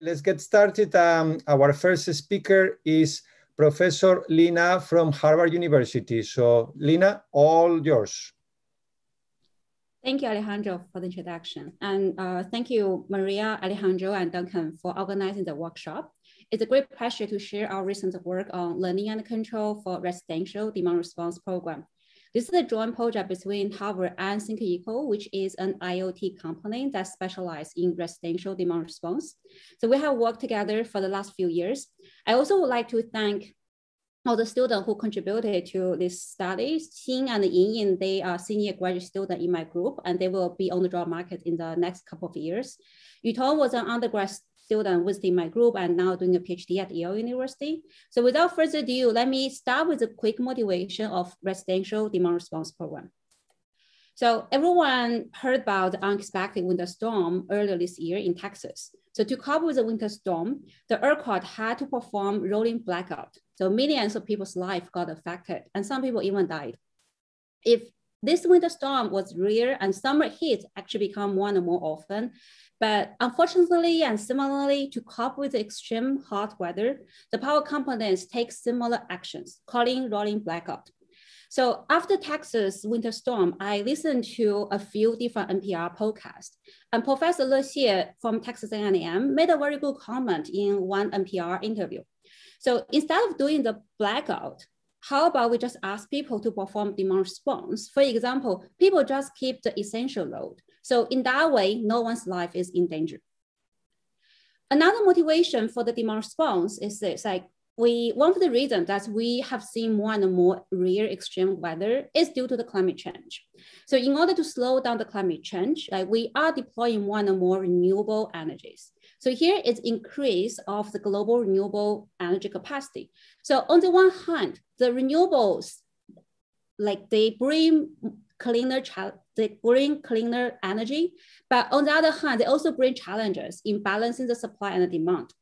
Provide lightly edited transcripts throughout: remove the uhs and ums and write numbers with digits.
Let's get started. Our first speaker is Professor Lina from Harvard University. So Lina, all yours. Thank you, Alejandro, for the introduction. And thank you, Maria, Alejandro, and Duncan for organizing the workshop. It's a great pleasure to share our recent work on learning and control for residential demand response program. This is a joint project between Harvard and ThinkEco, which is an IoT company that specializes in residential demand response. So we have worked together for the last few years. I also would like to thank all the students who contributed to this study. Xin and Yin, they are senior graduate students in my group, and they will be on the job market in the next couple of years. Yutong was an undergrad student within my group and now doing a PhD at Yale University. So without further ado, let me start with a quick motivation of residential demand response program. So everyone heard about the unexpected winter storm earlier this year in Texas. So to cope with the winter storm, the ERCOT had to perform rolling blackout. So millions of people's lives got affected and some people even died. If this winter storm was rare and summer heat actually become more and more often, but unfortunately and similarly to cope with the extreme hot weather, the power companies take similar actions, calling rolling blackout. So after Texas winter storm, I listened to a few different NPR podcasts, and Professor Le Xie from Texas A&M made a very good comment in one NPR interview. So instead of doing the blackout, how about we just ask people to perform demand response? For example, people just keep the essential load. So in that way, no one's life is in danger. Another motivation for the demand response is this, one of the reasons that we have seen more and more rare extreme weather is due to the climate change. So in order to slow down the climate change, we are deploying more and more renewable energies. So here is increase of the global renewable energy capacity. So on the one hand, the renewables, they bring cleaner energy, but on the other hand, they also bring challenges in balancing the supply and the demand.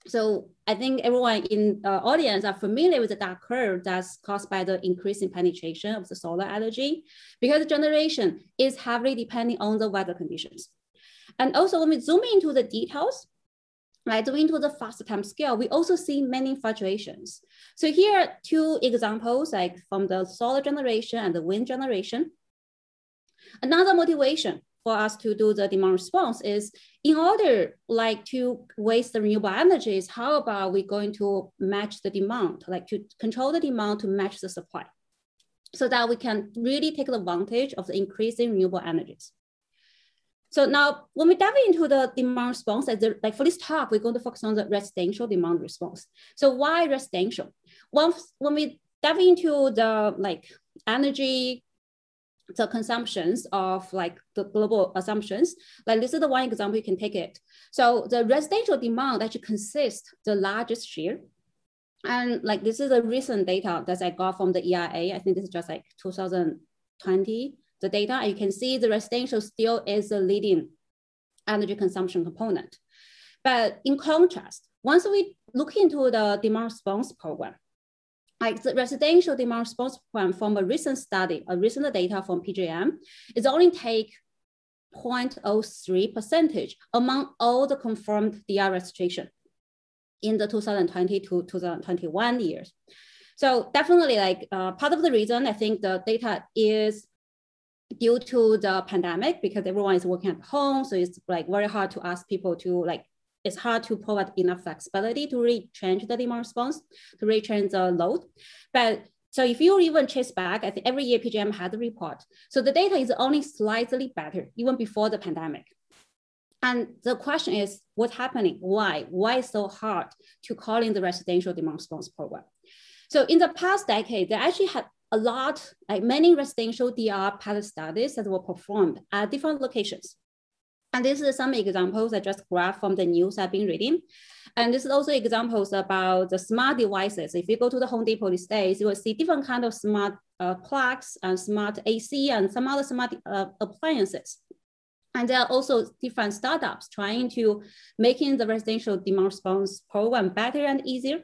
So I think everyone in the audience are familiar with the dark curve that's caused by the increasing penetration of the solar energy, because the generation is heavily depending on the weather conditions. And also when we zoom into the details, zoom into the faster time scale, we also see many fluctuations. So here are two examples from the solar generation and the wind generation. Another motivation for us to do the demand response is in order to waste the renewable energies, how about we going to match the demand, to control the demand to match the supply so that we can really take advantage of the increasing renewable energies. So now when we dive into the demand response, for this talk, we're going to focus on the residential demand response. So why residential? When we dive into the energy, the consumptions of the global assumptions, this is the one example you can take it. So the residential demand actually consists the largest share. And this is a recent data that I got from the EIA. I think this is just 2020, the data. And you can see the residential still is the leading energy consumption component. But in contrast, once we look into the demand response program, the residential demand response program from a recent study, a recent data from PJM, is only take 0.03% among all the confirmed DR registration in the 2020 to 2021 years. So definitely part of the reason I think the data is due to the pandemic, because everyone is working at home. So it's very hard to ask people to it's hard to provide enough flexibility to really change the demand response, to really change the load. But so if you even trace back, I think every year PJM had a report. So the data is only slightly better, even before the pandemic. And the question is, what's happening? Why? Why is so hard to call in the residential demand response program? So in the past decade, they actually had a lot, many residential DR pilot studies that were performed at different locations. And this is some examples I just grabbed from the news I've been reading. And this is also examples about the smart devices. If you go to the Home Depot these days, you will see different kind of smart plugs and smart AC and some other smart appliances. And there are also different startups trying to making the residential demand response program better and easier.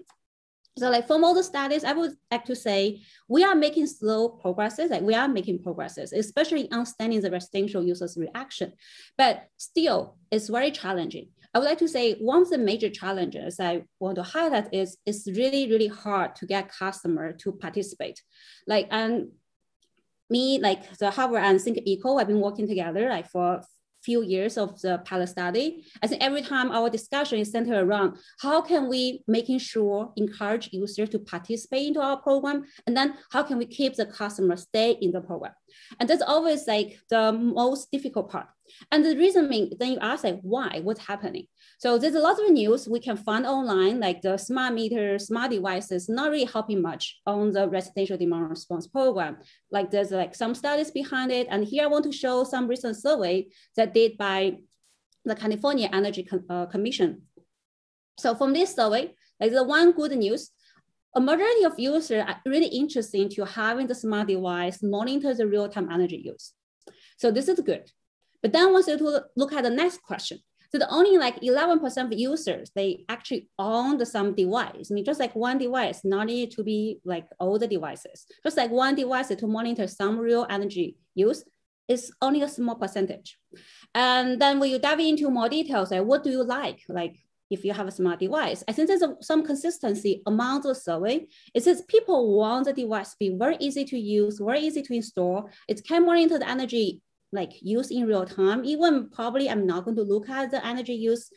So from all the studies, I would like to say we are making slow progresses, we are making progresses, especially understanding the residential users' reaction, but still it's very challenging. I would like to say one of the major challenges I want to highlight is it's really, really hard to get customer to participate. Like, and me, like the Harvard and Think Eco, I've been working together like for few years of the pilot study. I think every time our discussion is centered around how can we making sure encourage users to participate into our program, and then how can we keep the customer stay in the program. And that's always like the most difficult part. And the reason being, then you ask like, why, what's happening? So there's a lot of news we can find online, like the smart meters, smart devices, not really helping much on the residential demand response program. Like there's like some studies behind it. And here I want to show some recent survey that did by the California Energy Commission. So from this survey, like the one good news, a majority of users are really interested into having the smart device monitor the real-time energy use. So this is good. But then once you look at the next question, so the only like 11% of users, they actually own some device. I mean, just like one device, not need to be like all the devices. Just like one device to monitor some real energy use is only a small percentage. And then when you dive into more details, like what do you like if you have a smart device? I think there's some consistency among the survey. It says people want the device to be very easy to use, very easy to install. It can monitor the energy like use in real time. Even probably I'm not going to look at the energy use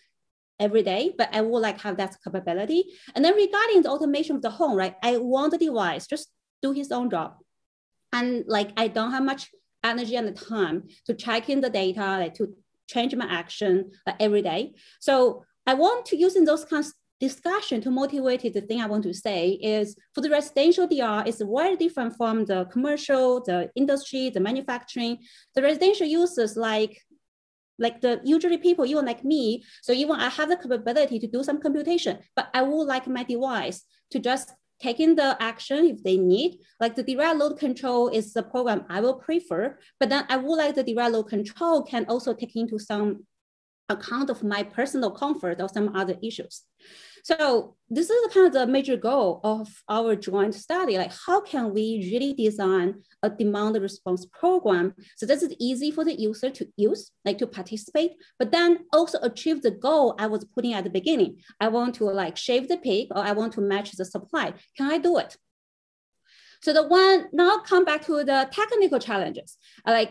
every day, but I would like have that capability. And then regarding the automation of the home, right? I want the device just do his own job. And like, I don't have much energy and the time to check in the data, like to change my action like every day. So I want to use in those kinds of discussion to motivate it. The thing I want to say is for the residential DR, it's very different from the commercial, the industry, the manufacturing. The residential users like the usually people, even like me, so even I have the capability to do some computation, but I would like my device to just take in the action if they need. Like the direct load control is the program I will prefer, but then I would like the direct load control can also take into some account of my personal comfort or some other issues. So this is kind of the major goal of our joint study. Like how can we really design a demand response program so that it's easy for the user to use, like to participate, but then also achieve the goal I was putting at the beginning. I want to like shave the peak or I want to match the supply. Can I do it? So the one, now come back to the technical challenges.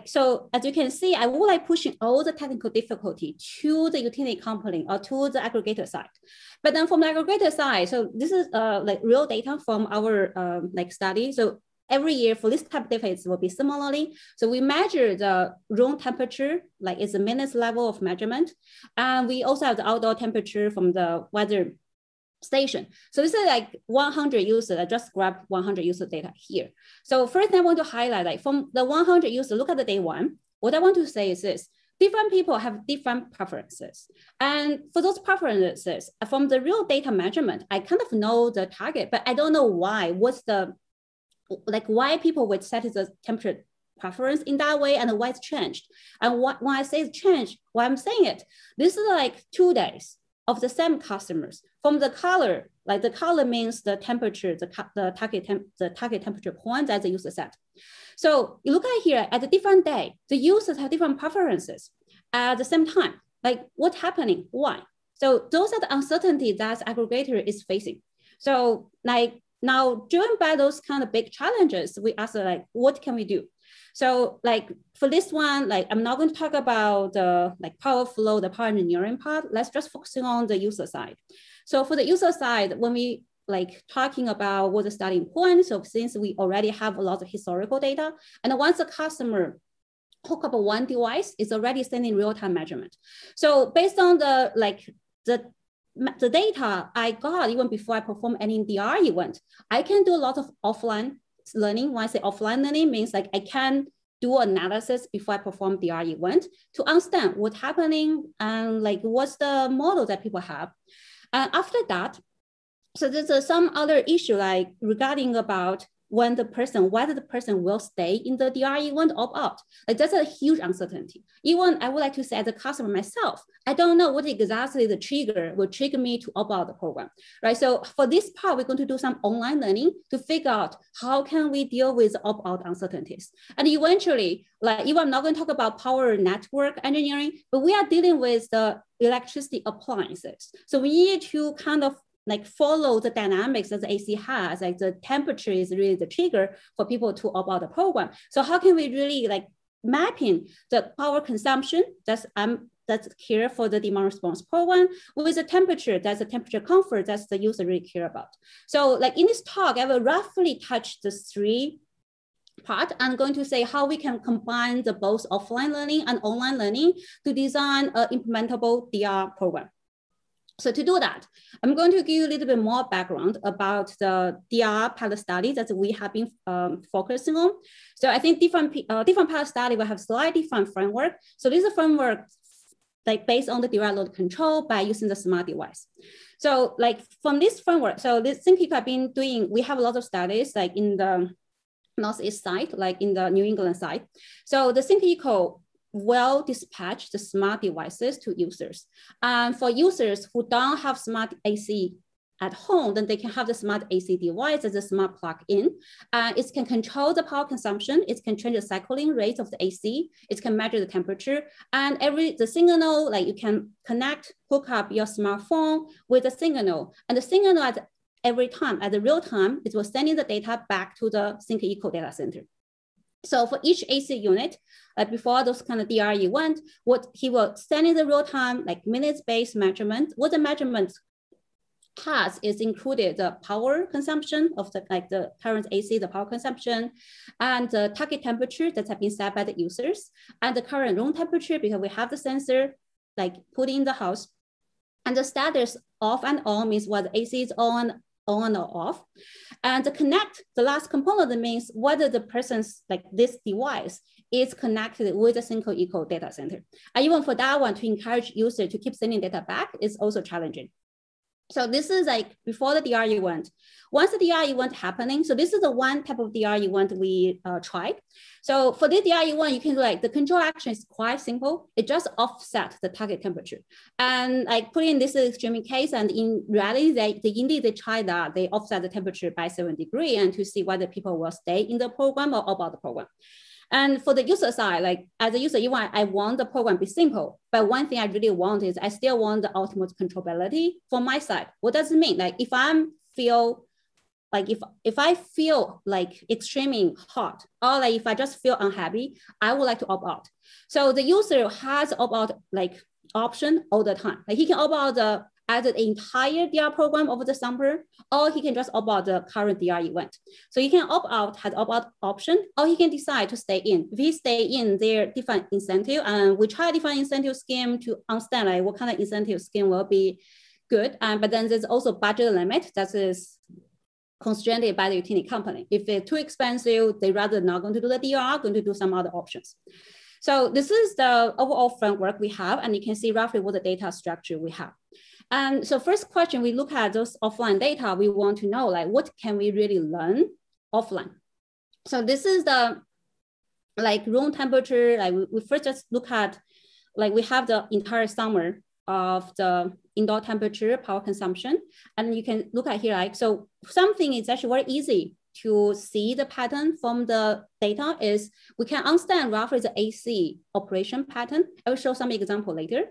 So as you can see, I would like pushing all the technical difficulty to the utility company or to the aggregator side. But then from the aggregator side, so this is like real data from our like study. So every year for this type of data, it will be similarly. So we measure the room temperature, like it's a minutes level of measurement. And we also have the outdoor temperature from the weather station. So this is like 100 users. I just grabbed 100 user data here. So first I want to highlight, like from the 100 users, look at the day one. What I want to say is this: different people have different preferences. And for those preferences, from the real data measurement, I kind of know the target, but I don't know why. What's the, like why people would set the temperature preference in that way and why it's changed. And when I say it's changed, why I'm saying it, this is like 2 days of the same customers. From the color, like the color means the temperature, the target temperature point that the user set. So you look at here, at a different day, the users have different preferences at the same time. Like what's happening, why? So those are the uncertainties that aggregator is facing. So like now, driven by those kind of big challenges, we ask like, what can we do? So like for this one, like I'm not going to talk about the like power flow, the power engineering part. Let's just focusing on the user side. So for the user side, when we like talking about what the starting point, so since we already have a lot of historical data, and once the customer hook up one device, it's already sending real-time measurement. So based on the like the data I got even before I perform any DR event, I can do a lot of offline learning. When I say offline learning, means like I can do analysis before I perform DR event to understand what's happening and like what's the model that people have. And after that, so there's some other issue like regarding about whether the person will stay in the DR event or opt out. Like that's a huge uncertainty. Even I would like to say as a customer myself, I don't know what exactly the trigger will trigger me to opt out the program, right? So for this part, we're going to do some online learning to figure out how can we deal with opt-out uncertainties. And eventually, like even I'm not going to talk about power network engineering, but we are dealing with the electricity appliances. So we need to kind of like follow the dynamics that the AC has, like the temperature is really the trigger for people to opt out the program. So how can we really like mapping the power consumption that's here for the demand response program with the temperature, that's the temperature comfort that's the user really care about. So like in this talk, I will roughly touch the three part. I'm going to say how we can combine the both offline learning and online learning to design an implementable DR program. So to do that, I'm going to give you a little bit more background about the DR pilot study that we have been focusing on. So I think different pilot study will have slightly different framework. So this is a framework like based on the direct load control by using the smart device. So like from this framework, so this thing people have been doing, we have a lot of studies like in the Northeast side, like in the New England side. So the ThinkEco will dispatch the smart devices to users. And for users who don't have smart AC at home, then they can have the smart AC device as a smart plug-in. It can control the power consumption. It can change the cycling rate of the AC. It can measure the temperature. And the signal, like you can hook up your smartphone with the signal. And the signal at every time, at the real time, it will send in the data back to the ThinkEco data center. So for each AC unit, like before those kind of DR event, what he will send in the real time, like minutes-based measurement. What the measurement has is included the power consumption of the current AC, the power consumption, and the target temperature that have been set by the users, and the current room temperature because we have the sensor like put in the house, and the status off and on means what the AC is on or off. And the last component means whether the person's like this device is connected with the ThinkEco data center. And even for that one, to encourage users to keep sending data back is also challenging. So this is like before the DR event. Once the DR event happening, so this is the one type of DR event we tried. So for the DR event, you can do like the control action is quite simple. It just offset the target temperature. And like putting this extreme case, and in reality, they tried that. They offset the temperature by 7 degrees and to see whether people will stay in the program or about the program. And for the user side, like as a user, I want the program to be simple. But one thing I really want is I still want the ultimate controllability for my side. What does it mean? Like if I feel like extremely hot, or like if I just feel unhappy, I would like to opt out. So the user has opt out like option all the time. Like he can opt out either the entire DR program over the summer, or he can just opt out the current DR event. So he can opt out, has opt out option, or he can decide to stay in. If he stay in, there are different incentive, and we try different incentive scheme to understand like what kind of incentive scheme will be good. But then there's also budget limit that is constrained by the utility company. If they're too expensive, they rather not going to do the DR, going to do some other options. So this is the overall framework we have, and you can see roughly what the data structure we have. And so first question, we look at those offline data, we want to know like, what can we really learn offline? So this is the like room temperature. Like we first just look at, like we have the entire summer of the indoor temperature, power consumption. And you can look at here, like, so something is actually very easy to see the pattern from the data is we can understand roughly the AC operation pattern. I will show some example later.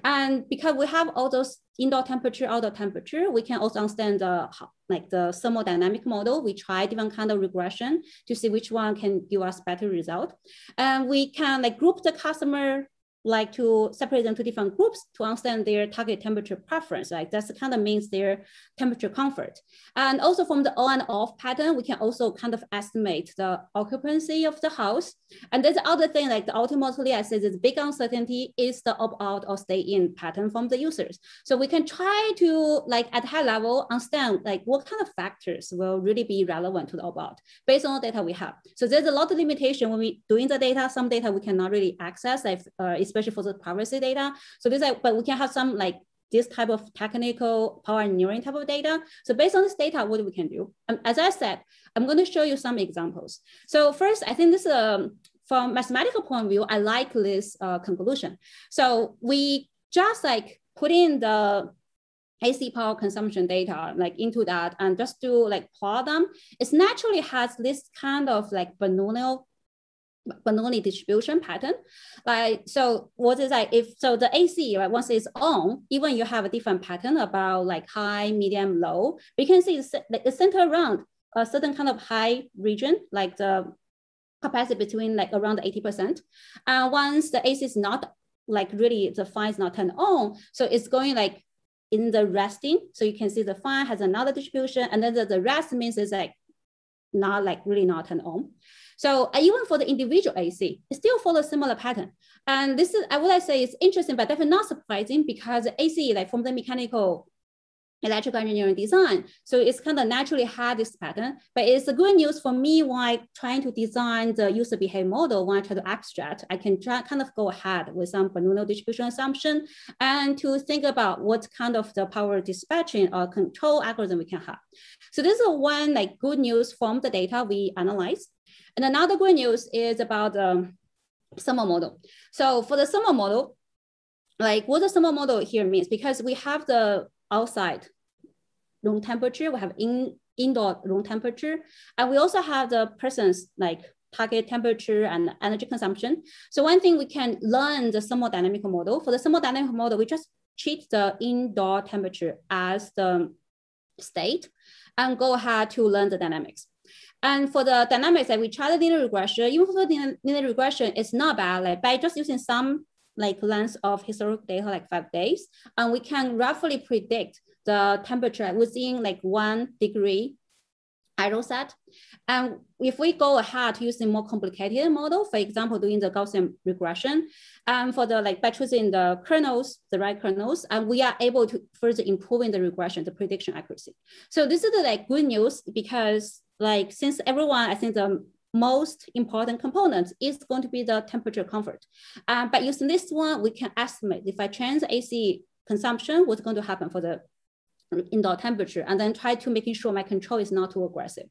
And because we have all those indoor temperature, outdoor temperature, we can also understand the thermodynamic model. We try different kind of regression to see which one can give us better result. And we can like group the customer, like to separate them to different groups to understand their target temperature preference. Like that's kind of means their temperature comfort. And also from the on and off pattern, we can also kind of estimate the occupancy of the house. And there's the other thing, like ultimately I said, the big uncertainty is the opt out or stay in pattern from the users. So we can try to like at high level understand like what kind of factors will really be relevant to the opt out based on the data we have. So there's a lot of limitation when we doing the data. Some data we cannot really access, like, especially for the privacy data. So this, but we can have some like this type of technical power engineering type of data. So based on this data, what we can do? As I said, I'm going to show you some examples. So first, I think this from mathematical point of view, I like this conclusion. So we just like put in the AC power consumption data like into that and just do like plot them. It naturally has this kind of like Bernoulli distribution pattern. Like, so what is like, if, so the AC, right, once it's on, even you have a different pattern about like high, medium, low, we can see it's centered around a certain kind of high region, like the capacity between like around 80%. And once the AC is not like really, the fan is not turned on, so it's going like in the resting. So you can see the fan has another distribution, and then the rest means it's like not like really not turned on. So even for the individual AC, it still follows similar pattern. And this is, I would say it's interesting, but definitely not surprising, because AC, like from the mechanical electrical engineering design, so it's kind of naturally had this pattern. But it's a good news for me while trying to design the user behavior model. When I try to abstract, I can kind of go ahead with some Bernoulli distribution assumption and to think about what kind of the power dispatching or control algorithm we can have. So this is one like good news from the data we analyze. And another good news is about the summer model. So for the summer model, like what the summer model here means, because we have the outside room temperature, we have indoor room temperature, and we also have the person's like target temperature and energy consumption. So one thing we can learn the thermodynamical model. For the thermodynamical model, we just treat the indoor temperature as the state and go ahead to learn the dynamics. And for the dynamics, like we try the linear regression. Even for the linear regression, it's not bad. Like by just using some like length of historical data, like 5 days, and we can roughly predict the temperature within like 1 degree error set. And if we go ahead using more complicated model, for example, doing the Gaussian regression, for the like by choosing the kernels, the right kernels, and we are able to further improving the regression, the prediction accuracy. So this is the like good news, because like since everyone, I think the most important component is going to be the temperature comfort. But using this one, we can estimate if I change the AC consumption, what's going to happen for the indoor temperature, and then try to making sure my control is not too aggressive.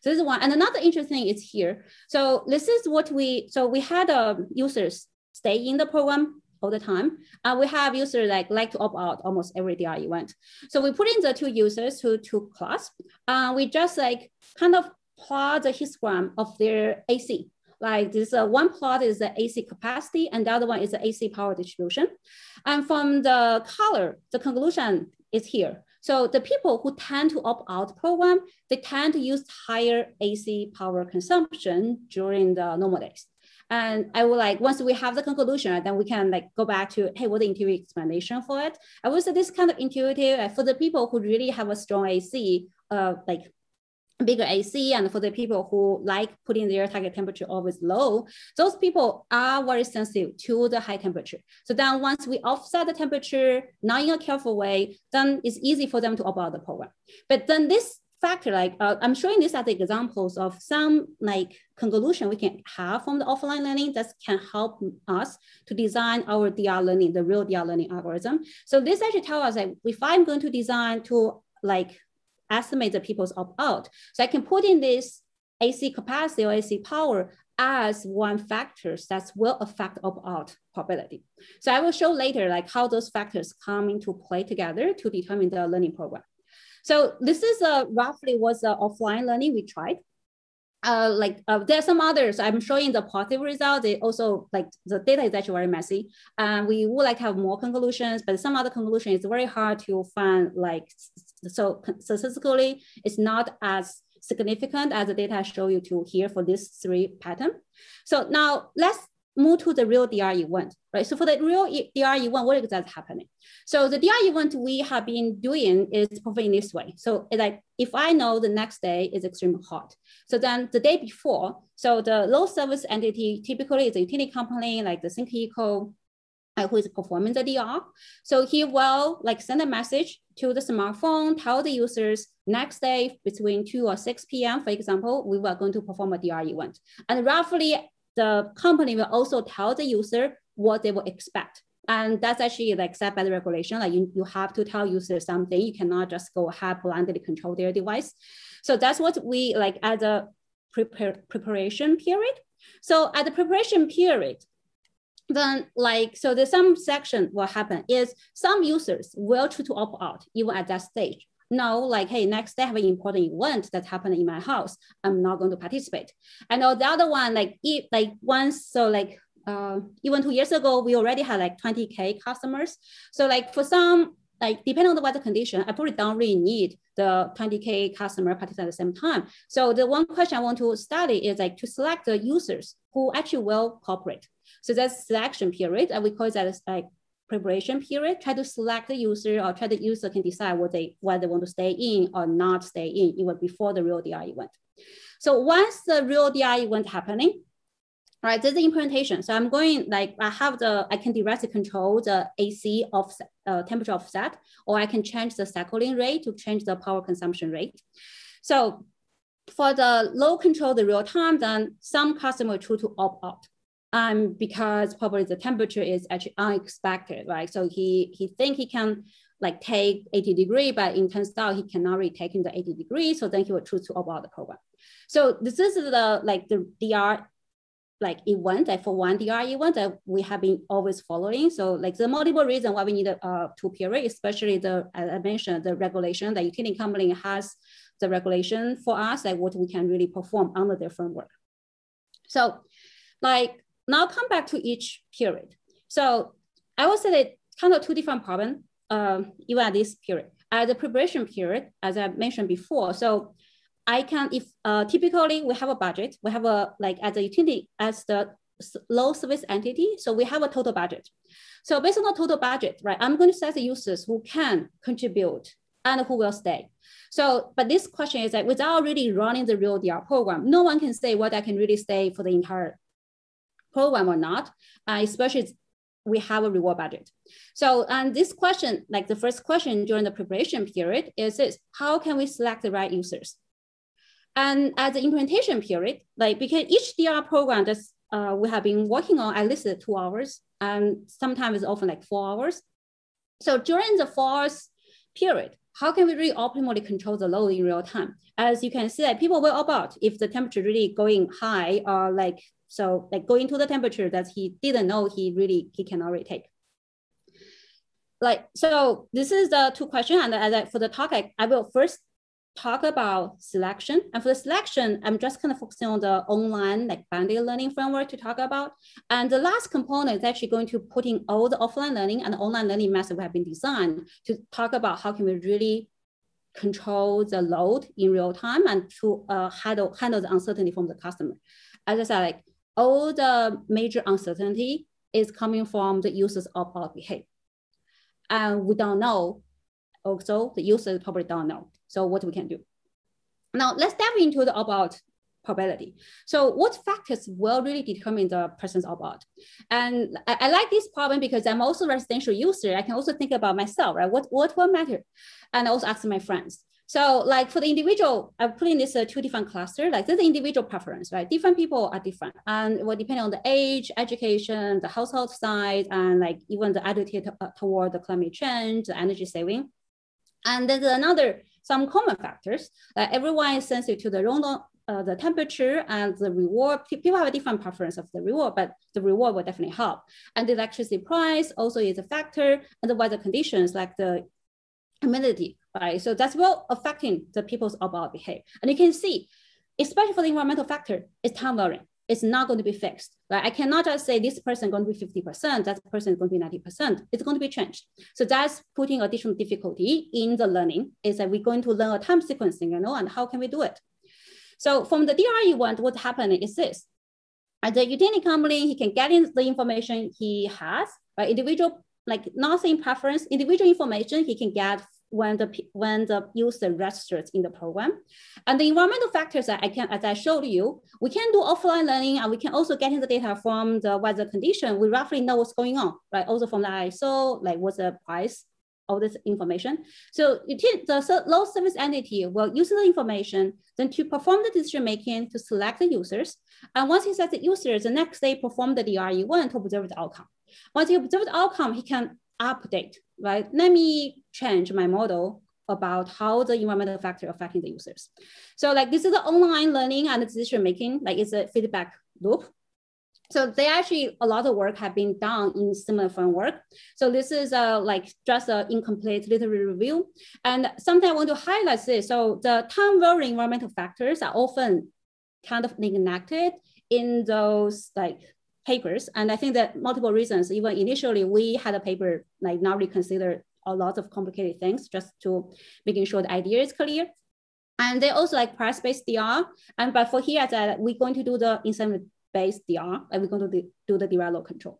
So this is one. And another interesting thing is here. So this is what we had users stay in the program all the time. We have users like to opt out almost every DR event. So we put in the 2 users who took class. We just like kind of plot the histogram of their AC. Like this one plot is the AC capacity, and the other one is the AC power distribution. And from the color, the conclusion is here. So the people who tend to opt out program, they tend to use higher AC power consumption during the normal days. And I would like, once we have the conclusion, then we can like go back to, hey, what the intuitive explanation for it? I would say this kind of intuitive for the people who really have a strong AC, like bigger AC, and for the people who like putting their target temperature always low, those people are very sensitive to the high temperature. So then once we offset the temperature, not in a careful way, then it's easy for them to opt out the program. But then this factor, like I'm showing this as the examples of some like conclusion we can have from the offline learning that can help us to design our DR learning, the real DR learning algorithm. So this actually tells us that if I'm going to design to like estimate the people's opt-out, so I can put in this AC capacity or AC power as one factor that will affect opt-out probability. So I will show later like how those factors come into play together to determine the learning program. So this is roughly was the offline learning we tried. There are some others. I'm showing the positive result. They also like the data is actually very messy. We would like to have more conclusions, but some other conclusion is very hard to find. Like so statistically, it's not as significant as the data I show you to here for this 3 pattern. So now let's move to the real DR event, right? So for the real DR event, what is that happening? So the DR event we have been doing is performing this way. So like if I know the next day is extremely hot, so then the day before, so the load service entity typically is a utility company like the ThinkEco, who is performing the DR. So he will like send a message to the smartphone, tell the users next day between 2 or 6 p.m., for example, we were going to perform a DR event. And roughly the company will also tell the user what they will expect And that's actually like set by the regulation. Like you have to tell users something. You cannot just go ahead blindly control their device. So that's what we like at the preparation period. So at the preparation period, then so there's some section what happen is some users will choose to opt out even at that stage. No, like, hey, next day I have an important event that's happening in my house. I'm not going to participate. And the other one, even 2 years ago, we already had like 20K customers. So like for some, like depending on the weather condition, I probably don't really need the 20K customer participate at the same time. So the one question I want to study is like to select the users who actually will cooperate. So that's selection period, and we call that as like preparation period. Try to select the user, or try the user can decide whether they want to stay in or not stay in even before the real DR event. So once the real DR event happening, right, there's the implementation. So I'm going I can directly control the AC offset, temperature offset, or I can change the cycling rate to change the power consumption rate. So for the low control, the real time, then some customer choose to opt out. Because probably the temperature is actually unexpected, right? So he think he can like take 80 degrees, but in turns out he cannot really take in the 80 degrees. So then he will choose to opt out the program. So this is the DR event, for one DR event that we have been always following. So like the multiple reasons why we need a 2 period, especially as I mentioned, the regulation, the utility company has the regulation for us, like what we can really perform under their framework. So now come back to each period. So I would say that kind of 2 different problems, even at this period. At the preparation period, as I mentioned before, so I can, if typically we have a budget, we have as a utility, as the low service entity, so we have a total budget. So based on the total budget, right, I'm going to select the users who can contribute and who will stay. So, but this question is that without really running the real DR program, no one can say whether I can really stay for the entire program or not, especially we have a reward budget. So, and this question, like the first question during the preparation period is this: how can we select the right users? And at the implementation period, because each DR program that we have been working on at least 2 hours, and sometimes it's often like 4 hours. So during the 4 hours period, how can we really optimally control the load in real time? As you can see, that people will opt out if the temperature really going high, or going to the temperature that he didn't know he cannot really take. So this is the 2 questions. And for the talk, I will first talk about selection. And for the selection, I'm just kind of focusing on the online banded learning framework to talk about. And the last component is actually going to put in all the offline learning and the online learning methods we have been designed to talk about how can we really control the load in real time and to handle the uncertainty from the customer. As I said, all the major uncertainty is coming from the user's opt-out behavior. And we don't know, also the users probably don't know. So what we can do. Now let's dive into the opt-out probability. So what factors will really determine the person's opt-out? And I like this problem because I'm also a residential user. I can also think about myself, right? What will matter? And I also ask my friends. So for the individual, I'm putting this 2 different clusters, there's the individual preference, right? Different people are different. And depending on the age, education, the household size, and even the attitude toward the climate change, the energy saving. And there's some common factors, everyone is sensitive to the temperature and the reward. People have a different preference of the reward, but the reward will definitely help. And the electricity price also is a factor, and the weather conditions like the humidity, right? So that's well affecting the people's opt-out behavior. And you can see, especially for the environmental factor, it's time varying. It's not going to be fixed, right? I cannot just say this person is going to be 50%, that person is going to be 90%. It's going to be changed. So that's putting additional difficulty in the learning, is that we're going to learn a time sequencing, and how can we do it? So from the DR event, what's happening is this. At the utility company, he can get in the information he has, right? Individual, nothing preference, individual information he can get when the user registers in the program. And the environmental factors that as I showed you, we can do offline learning, and we can also get in the data from the weather condition. We roughly know what's going on, right? Also from the ISO, what's the price, all this information. So the low service entity will use the information then to perform the decision making to select the users. And once he selects the users, the next day perform the DR event to observe the outcome. Once he observed the outcome, he can update, right? Let me change my model about how the environmental factor affecting the users. So like this is the online learning and decision-making, like it's a feedback loop. So they actually, a lot of work have been done in similar framework. So this is like just an incomplete literary review. And something I want to highlight this. So the time-varying environmental factors are often kind of neglected in those like papers. And I think that multiple reasons, even initially we had a paper like not reconsider a lot of complicated things just to making sure the idea is clear. And they also like price-based DR. And but for here, that we're going to do the incentive-based DR, and we're going to do the direct load control.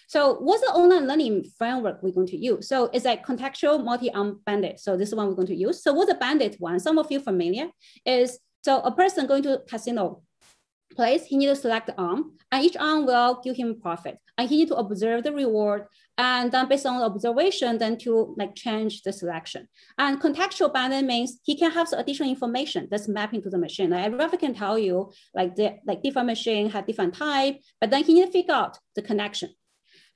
So what's the online learning framework we're going to use? So it's like contextual multi-arm bandit. So this is one we're going to use. So what's the bandit one? Some of you familiar is, so a person going to casino place, he needs to select the arm, and each arm will give him profit. And he needs to observe the reward, and then based on the observation, then to like change the selection. And contextual bandit means he can have some additional information that's mapping to the machine. Like I roughly can tell you like different machine have different type, but then he needs to figure out the connection.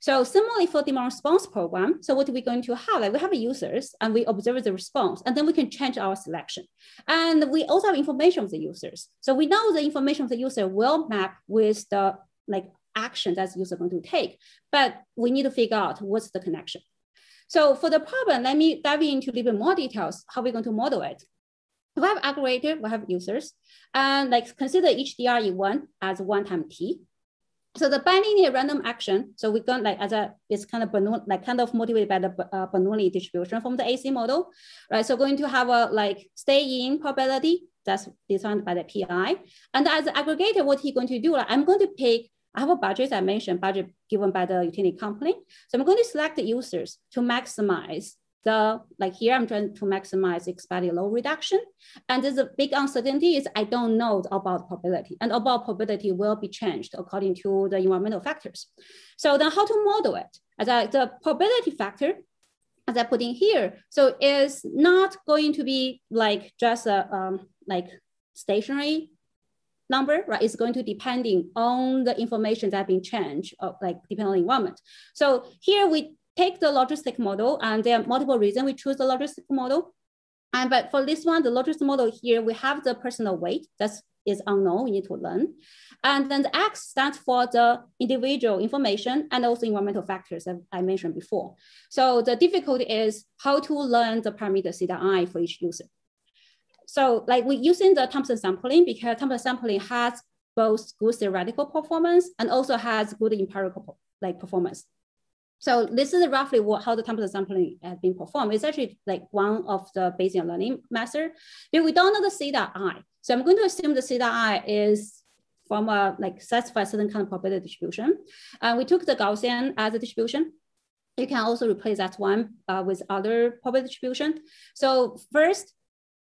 So similarly for demand response program, so what are we going to have? Like we have users and we observe the response, and then we can change our selection. And we also have information of the users. So we know the information of the user will map with the like action that the user going to take, but we need to figure out what's the connection. So for the problem, let me dive into a little bit more details, how we're going to model it. We have aggregator, we have users, and like consider each DRE1 as one-time T. So the bilinear random action, so we're going like as a, it's kind of balloon, like kind of motivated by the Bernoulli distribution from the AC model, right? So going to have a like stay in probability that's defined by the PI. And as an aggregator, what he's going to do, like I'm going to pick, I have a budget, I mentioned budget given by the utility company. So I'm going to select the users to maximize the, like here, I'm trying to maximize expected load reduction. And there's a big uncertainty is I don't know about probability, and about probability will be changed according to the environmental factors. So then how to model it? As the probability factor, as I put in here, so is not going to be like just a like stationary number, right? It's going to depending on the information that being changed, like depending on the environment. So here we take the logistic model, and there are multiple reasons we choose the logistic model. But for this one, the logistic model here, we have the personal weight that is unknown, we need to learn. And then the X stands for the individual information and also environmental factors that I mentioned before. So the difficulty is how to learn the parameter theta I for each user. So like we're using the Thompson sampling because Thompson sampling has both good theoretical performance and also has good empirical like performance. So this is roughly how the Thompson sampling has been performed. It's actually like one of the Bayesian learning method, but we don't know the theta I. So I'm going to assume the theta I is from a like satisfy certain kind of probability distribution. We took the Gaussian as a distribution. You can also replace that one with other probability distribution. So first,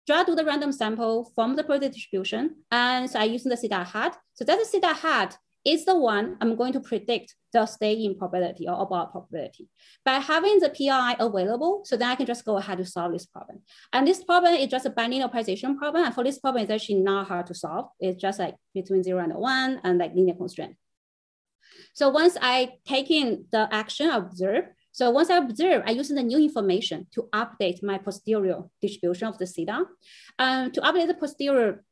try to do the random sample from the probability distribution. And so I using the theta hat. So that theta hat is the one I'm going to predict the stay-in probability or about probability. By having the PI available, so then I can just go ahead to solve this problem. And this problem is just a bilinear optimization problem. And for this problem, it's actually not hard to solve. It's just like between 0 and 1 and like linear constraint. So once I take in the action, I observe. So once I observe, I use the new information to update my posterior distribution of the theta. To update the posterior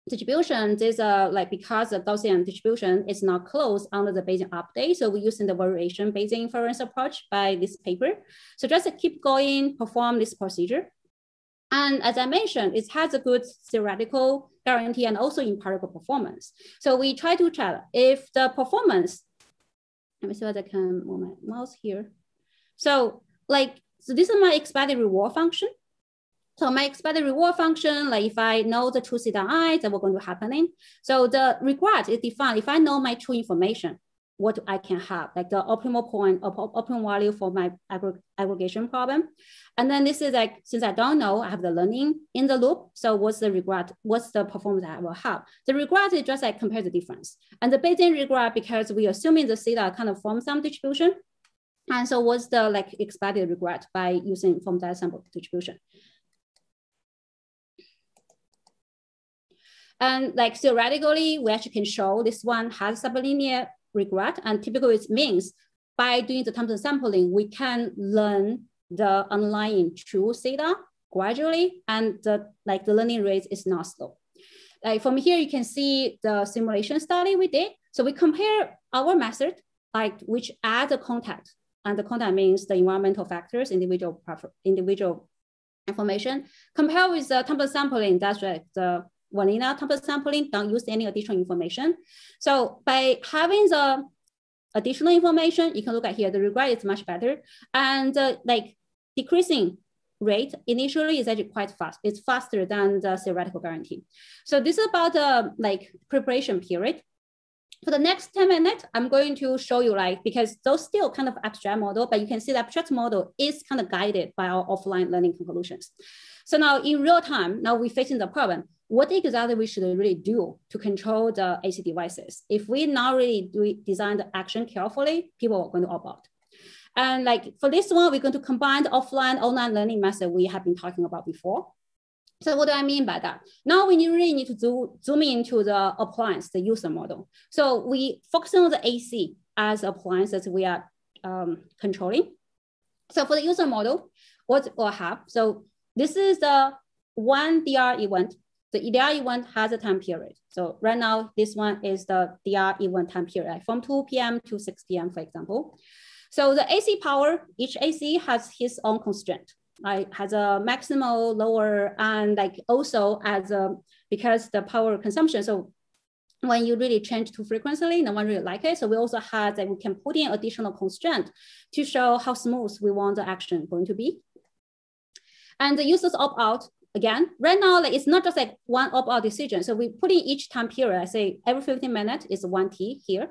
distribution, there's like because the Gaussian distribution is not closed under the Bayesian update. So we're using the variation Bayesian inference approach by this paper. So just keep going, perform this procedure. And as I mentioned, it has a good theoretical guarantee and also empirical performance. So we try to check if the performance, let me see what I can move my mouse here. So this is my expected reward function. So my expected reward function, like if I know the true theta I, then what's going to happen. So the regret is defined. If I know my true information, what I can have, like the optimal point or optimal value for my aggregation problem. And then this is like, since I don't know, I have the learning in the loop. So what's the regret? What's the performance I will have? The regret is just like compare the difference. And the Bayesian regret, because we assuming the theta kind of from some distribution. And so what's the like expected regret by using from that sample distribution? And like theoretically, we actually can show this one has sublinear regret, and typically it means by doing the Thompson sampling, we can learn the underlying truth data gradually, and the learning rate is not slow. Like from here, you can see the simulation study we did. So we compare our method, which adds a context, and the context means the environmental factors, individual information, compare with the Thompson sampling, that's right, the vanilla Thompson sampling, don't use any additional information. So by having the additional information, you can look at here, the regret is much better. And decreasing rate initially is actually quite fast. It's faster than the theoretical guarantee. So this is about the preparation period. For the next 10 minutes, I'm going to show you because those still kind of abstract model, but you can see the abstract model is kind of guided by our offline learning conclusions. So now in real time, now we're facing the problem. What exactly we should really do to control the AC devices? If we not really design the action carefully, people are going to opt out. And for this one, we're going to combine the offline online learning method we have been talking about before. So what do I mean by that? Now we really need to zoom into the appliance, the user model. So we focus on the AC as appliance that we are controlling. So for the user model, what we'll have, so this is the one DR event. The DR event has a time period. So right now, this one is the DR event time period, from 2 p.m. to 6 p.m., for example. So the AC power, each AC has his own constraint. Has a maximal, lower, and also because the power consumption. So when you really change too frequently, no one really like it. So we also had that we can put in additional constraint to show how smooth we want the action going to be. And the users opt out. Again, right now, it's not just one opt-out decision. So we put in each time period, I say every 15 minutes is 1T here.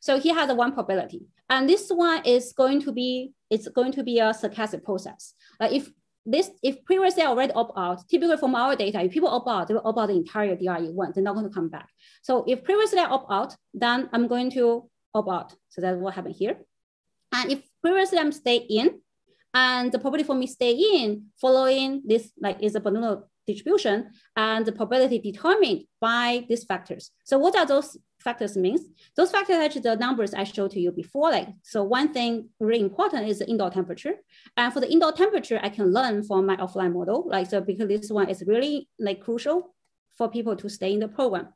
So he has a 1 probability. And this one is going to be, it's going to be a stochastic process. If previously already opt out, typically from our data, if people opt out, they will opt out the entire DR event, they're not going to come back. So if previously I opt out, then I'm going to opt out. So that's what happened here. And if previously I'm stay in, and the probability for me stay in following this is a Bernoulli distribution, and the probability determined by these factors. So what are those factors means? Those factors are actually the numbers I showed to you before. So one thing really important is the indoor temperature. And for the indoor temperature, I can learn from my offline model. So because this one is really crucial for people to stay in the program.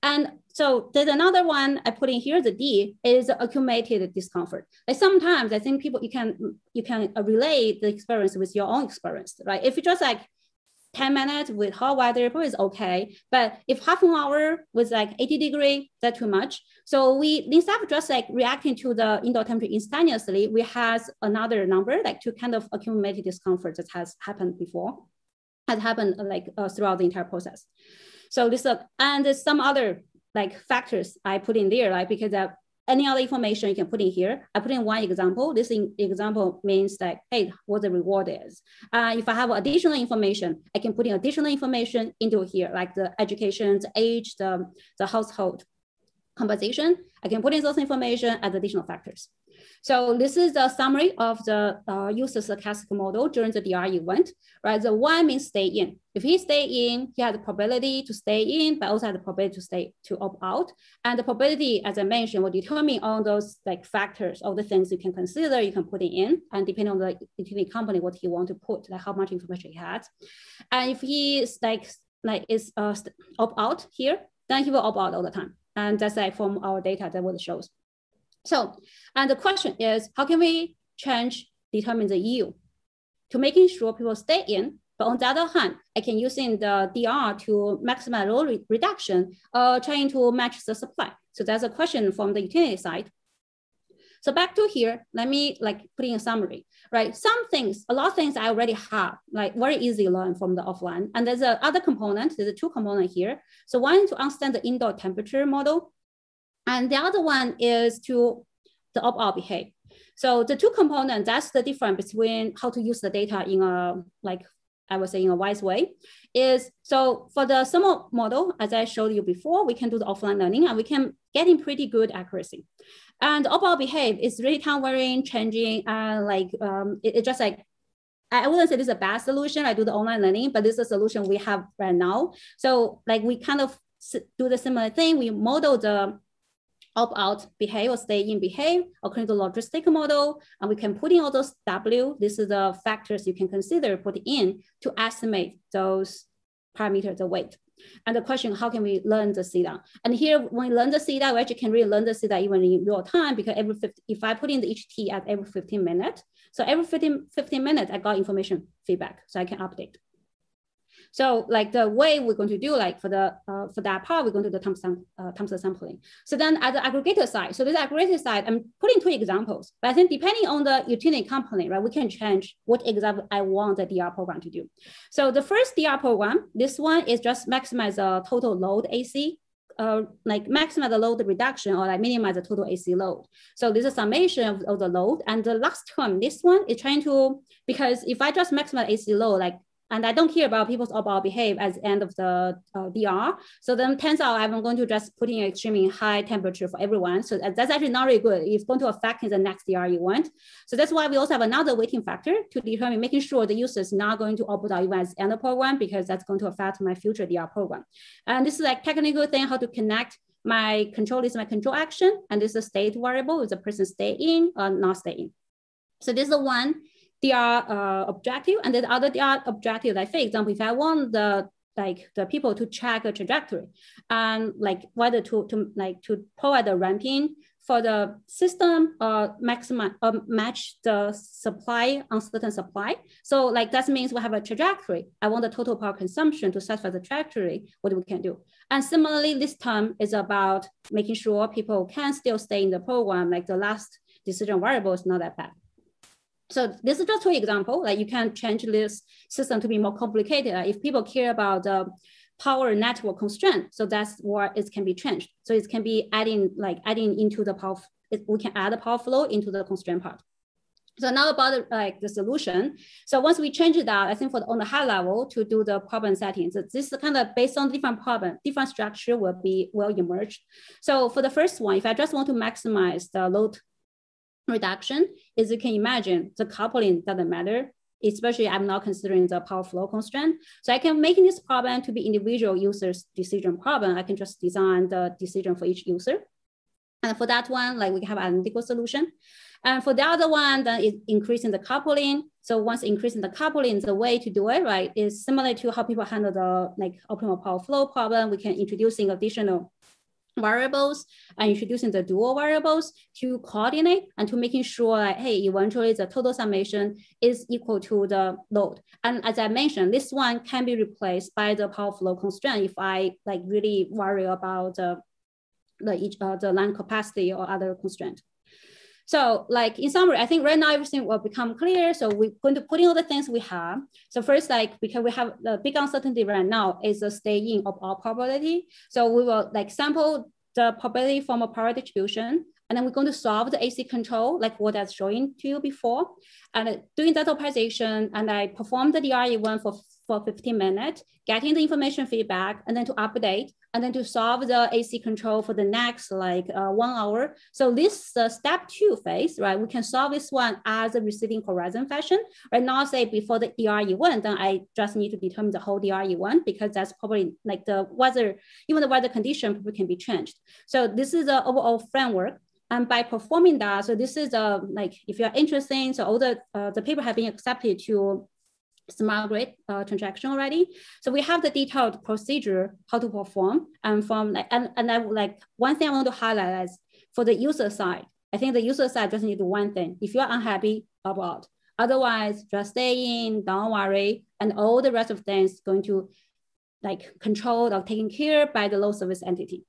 And so there's another one I put in here, the D is accumulated discomfort. Sometimes I think people, you can relate the experience with your own experience, right? If you just 10 minutes with hot weather, probably is okay. But if half an hour with 80 degrees, that's too much. So we, instead of just reacting to the indoor temperature instantaneously, we have another number to kind of accumulate discomfort that has happened before, has happened throughout the entire process. So this, and there's some other factors I put in there, because any other information you can put in here. I put in one example. This example means hey, what the reward is. If I have additional information, I can put in additional information into here, the education, the age, the household composition. I can put in those information as additional factors. So this is the summary of the user stochastic model during the DR event, right? The 1 means stay in. If he stay in, he has the probability to stay in, but also has the probability to opt out. And the probability, as I mentioned, will determine all those factors, all the things you can consider, you can put it in, and depending on the utility company, what he want to put, how much information he has. And if he is opt out here, then he will opt out all the time. And that's from our data, that what it shows. So, and the question is, how can we determine the yield to making sure people stay in? But on the other hand, I can use in the DR to maximize load reduction, trying to match the supply. So that's a question from the utility side. So back to here, let me put in a summary, right? Some things, a lot of things I already have, very easy to learn from the offline. And there's a other component, there's a 2 components here. So one to understand the indoor temperature model. And the other one is to the opt-out behavior. So the 2 components, that's the difference between how to use the data in a, I would say in a wise way, is so for the thermal model, as I showed you before, we can do the offline learning and we can get in pretty good accuracy. And opt-out behavior is really time varying, changing, and it just I wouldn't say this is a bad solution. I do the online learning, but this is a solution we have right now. So we kind of do the similar thing. We model the opt out behave or stay in behave according to the logistic model. And we can put in all those W. This is the factors you can consider put in to estimate those parameters, the weight. And the question, how can we learn the theta? And here, when we learn the theta, we actually can really learn the theta even in real time, because if I put in the each t at every 15 minutes, so every 15 minutes, I got information feedback, so I can update. So like the way we're going to do, like for that part, we're going to do the Thompson sampling. So then at the aggregator side, so this aggregator side, I'm putting 2 examples, but I think depending on the utility component, right, we can change what example I want the DR program to do. So the first DR program, this one is just maximize the total load AC, like maximize the load reduction or like minimize the total AC load. So this is a summation of the load. And the last term, this one is trying to, because if I just maximize AC load, like, and I don't care about people's about behave at the end of the DR. So then turns out I'm going to just put in extremely high temperature for everyone. So that's actually not really good. It's going to affect the next DR you want. So that's why we also have another weighting factor to determine, making sure the user is not going to opt out even at the end of the program, because that's going to affect my future DR program. And this is like technical thing, how to connect my control is my control action. And this is a state variable, is a person stay in or not stay in. So this is the one DR objective, and then the other DR objective, like for example, if I want the people to check a trajectory and like whether to provide the ramping for the system maximize match the supply on certain supply. So like that means we have a trajectory. I want the total power consumption to satisfy the trajectory, what we can do. And similarly, this term is about making sure people can still stay in the program, like the last decision variable is not that bad. So this is just 2 examples. Like you can change this system to be more complicated. If people care about the power network constraint, so that's where it can be changed. So it can be adding into the power. We can add the power flow into the constraint part. So now about the solution. So once we change that, I think on the high level to do the problem settings, this is kind of based on different problem, different structure will emerge. So for the first one, if I just want to maximize the load reduction, as you can imagine, the coupling doesn't matter, especially I'm not considering the power flow constraint. So I can make this problem to be individual users decision problem. I can just design the decision for each user. And for that one, like we have an analytical solution. And for the other one, then it's increasing the coupling. So once increasing the coupling, the way to do it, right, is similar to how people handle the optimal power flow problem. We can introducing additional variables and introducing the dual variables to coordinate and to making sure that, hey, eventually the total summation is equal to the load. And as I mentioned, this one can be replaced by the power flow constraint if I really worry about the line capacity or other constraint. So in summary, I think right now everything will become clear. So we're going to put in all the things we have. So first, because we have the big uncertainty right now is the stay in of our probability. So we will sample the probability from a power distribution, and then we're going to solve the AC control, like what I was showing to you before. And doing that optimization, and I perform the DR event for 15 minutes, getting the information feedback, and then to update, and then to solve the AC control for the next 1 hour. So this step 2 phase, right? We can solve this one as a receding horizon fashion. Right now, say before the DR event, then I just need to determine the whole DR event, because that's probably the weather, even the weather condition can be changed. So this is the overall framework. And by performing that, so this is if you're interested, so all the paper have been accepted to smart grid transaction already. So we have the detailed procedure how to perform, and I one thing I want to highlight is for the user side. I think the user side just need to do one thing. If you're unhappy, opt out. Otherwise, just stay in, don't worry, and all the rest of things going to controlled or taken care by the load service entity.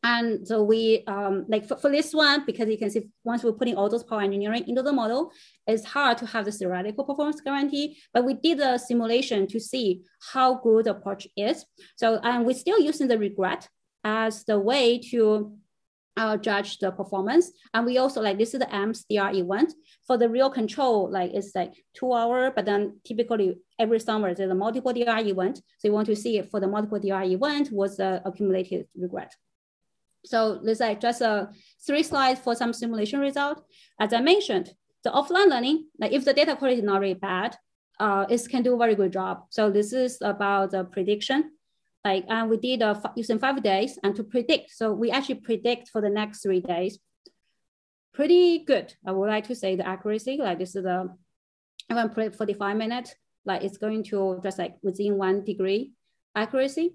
And so we, for this one, because you can see once we're putting all those power engineering into the model, it's hard to have the theoretical performance guarantee, but we did a simulation to see how good the approach is. So, and we're still using the regret as the way to judge the performance. And we also this is the AMS DR event. For the real control, it's 2 hours, but then typically every summer there's a multiple DR event. So you want to see for the multiple DR event was the accumulated regret. So there's just 3 slides for some simulation result. As I mentioned, the offline learning, if the data quality is not really bad, it can do a very good job. So this is about the prediction and we did using 5 days and to predict. So we actually predict for the next 3 days. Pretty good. I would like to say the accuracy, like this is I'm going to predict 45 minutes, like it's going to just like within 1 degree accuracy.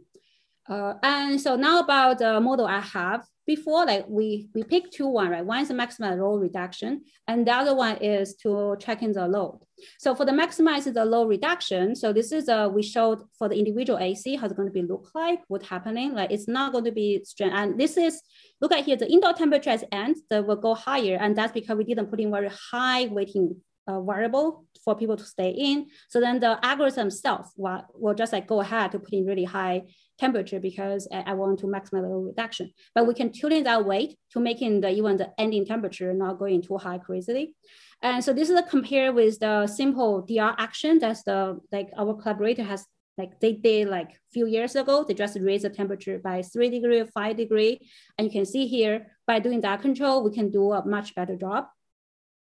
And so now about the model I have. Before, like we pick one, right? One is maximize load reduction, and the other one is to checking the load. So for the maximize the load reduction, so this is we showed for the individual AC how it's going to be look like, what's happening. Like it's not going to be straight. And this is, look at here, the indoor temperature at the end that will go higher, and that's because we didn't put in very high weighting variable for people to stay in. So then the algorithm itself will just like go ahead to put in really high temperature because I want to maximize the reduction. But we can tune in that weight to making even the ending temperature not going too high crazily. And so this is a compare with the simple DR action. That's like our collaborator has, like they did like a few years ago, they just raised the temperature by 3 degrees, 5 degrees. And you can see here, by doing that control, we can do a much better job,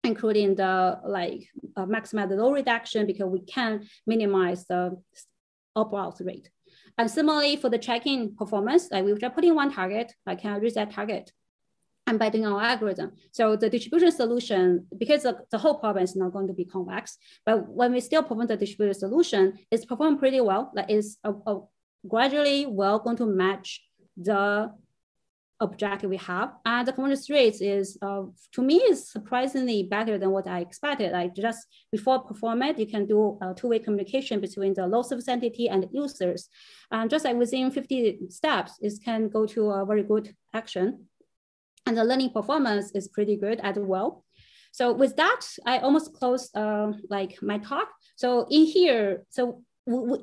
including the maximize the load reduction because we can minimize the up-out rate. And similarly for the check-in performance, like we just put in one target, like can I reach that target? And by doing our algorithm. So the distribution solution, because the whole problem is not going to be convex, but when we still perform the distributed solution, it's performed pretty well. Like it's gradually going to match the objective we have. And the convergence rates is, to me, is surprisingly better than what I expected. Like just before performance, you can do two-way communication between the load service entity and the users. And just like within 50 steps, it can go to a very good action. And the learning performance is pretty good as well. So with that, I almost closed like my talk. So in here, so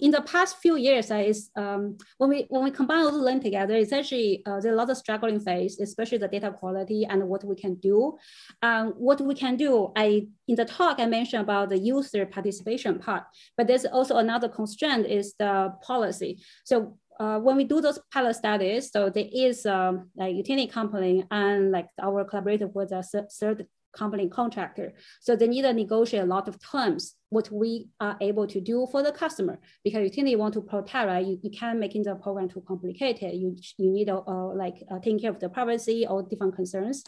in the past few years, when we combine all the learning together, it's actually there's a lot of struggling phase, especially the data quality and what we can do. What we can do, in the talk I mentioned about the user participation part, but there's also another constraint is the policy. So when we do those pilot studies, so there is like utility company and like our collaborator with a third company contractor. So they need to negotiate a lot of terms, what we are able to do for the customer, because utility want to protect, right? You can't make the program too complicated. You need to take care of the privacy or different concerns.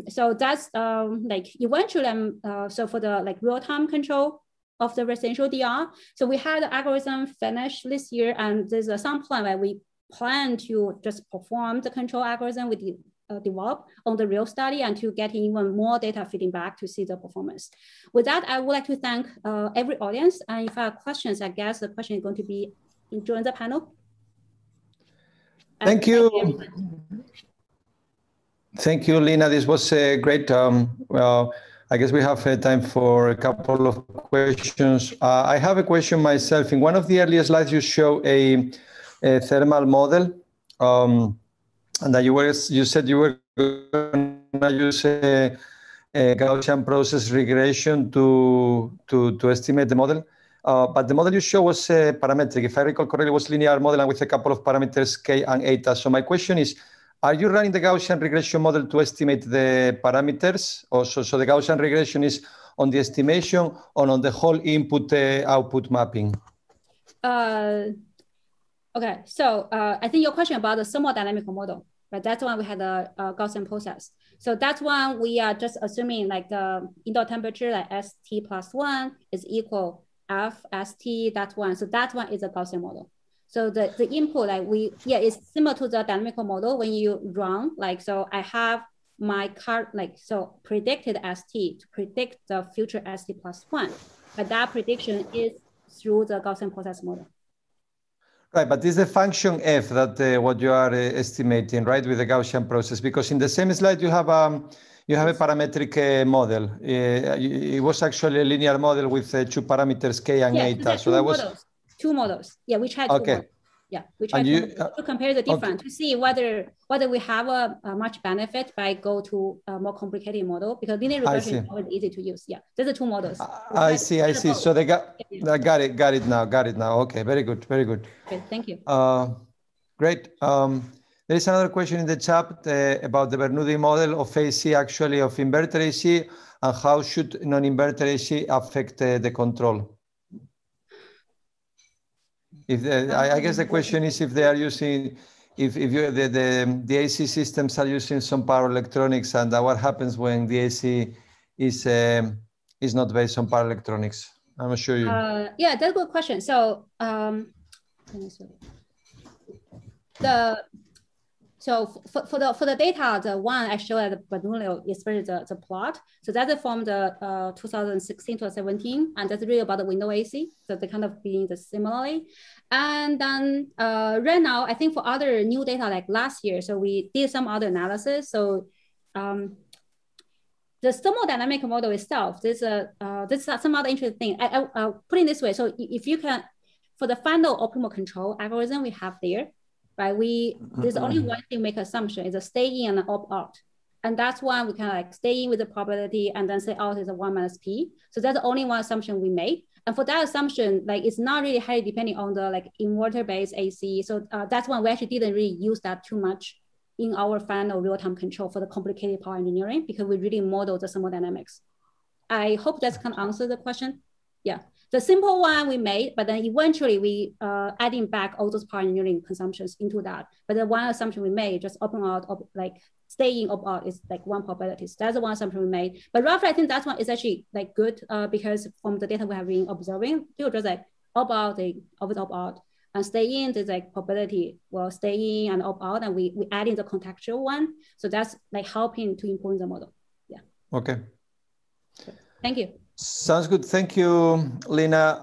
So that's like eventually, so for the like real-time control of the residential DR. So we had the algorithm finished this year, and there's some plan where we plan to just perform the control algorithm with develop on the real study and to get even more data feeding back to see the performance. With that, I would like to thank every audience. And if I have questions, I guess the question is going to be during the panel. Thank you. Thank you, Lina. This was great. Well, I guess we have time for a couple of questions. I have a question myself. In one of the earlier slides, you show a thermal model. And that you said you were going to use a Gaussian process regression to estimate the model. But the model you showed was parametric. If I recall correctly, it was linear model and with a couple of parameters, K and eta. So my question is, are you running the Gaussian regression model to estimate the parameters? Also, so the Gaussian regression is on the estimation or on the whole input-output mapping? Okay, so I think your question about the thermodynamical model, right? That's one we had a Gaussian process. So that's one we are just assuming like the indoor temperature, like ST plus 1 is equal F ST, that one. So that one is a Gaussian model. So the input, like it's similar to the dynamical model when you run, like, so I have my card, like, so predicted ST to predict the future ST plus 1. But that prediction is through the Gaussian process model. Right, but this is the function f that what you are estimating, right, with the Gaussian process? Because in the same slide you have a parametric model. It was actually a linear model with 2 parameters k and eta. So that was two models. Yeah, we tried two models. Yeah, we tried to compare the difference to see whether we have a much benefit by go to a more complicated model, because linear regression is always easy to use. Yeah, there's the two models. I see. So they got it now. Okay, very good. Okay, thank you. Great. There is another question in the chat about the Bernoulli model of AC, actually of inverter AC, and how should non-inverter AC affect the control? If I guess the question is if they are using, if the AC systems are using some power electronics, and what happens when the AC is not based on power electronics. I'm not sure you. Yeah, that's a good question. So let me see. For the data, the one I showed at the Bernoulli is the plot. So that's from the 2016 to 17, and that's really about the window AC. So they kind of being the similarly. And then right now, I think for other new data like last year, so we did some other analysis. So the thermodynamic model itself, this is some other interesting thing. I'll put it this way. So if you can, for the final optimal control algorithm we have there, right? There's only one thing make assumption is a stay in and opt out. And that's why we can like stay in with the probability and then say out is a 1 minus P. So that's the only one assumption we made. And for that assumption, like it's not really highly depending on the like inverter-based AC. So that's why we actually didn't really use that too much in our final real-time control for the complicated power engineering, because we really model the thermodynamics. I hope that's kind of answer the question. Yeah. The simple one we made, but then eventually we adding back all those power engineering consumptions into that. But the one assumption we made, just open out, like stay in, opt out is like one probability. So that's the one assumption we made. But roughly, I think that one is actually like good because from the data we have been observing, people just like opt out, they always opt out. And stay in, there's like probability, well, stay in and opt out, and we add in the contextual one. So that's like helping to improve the model. Yeah. Okay. Thank you. Sounds good. Thank you, Lina.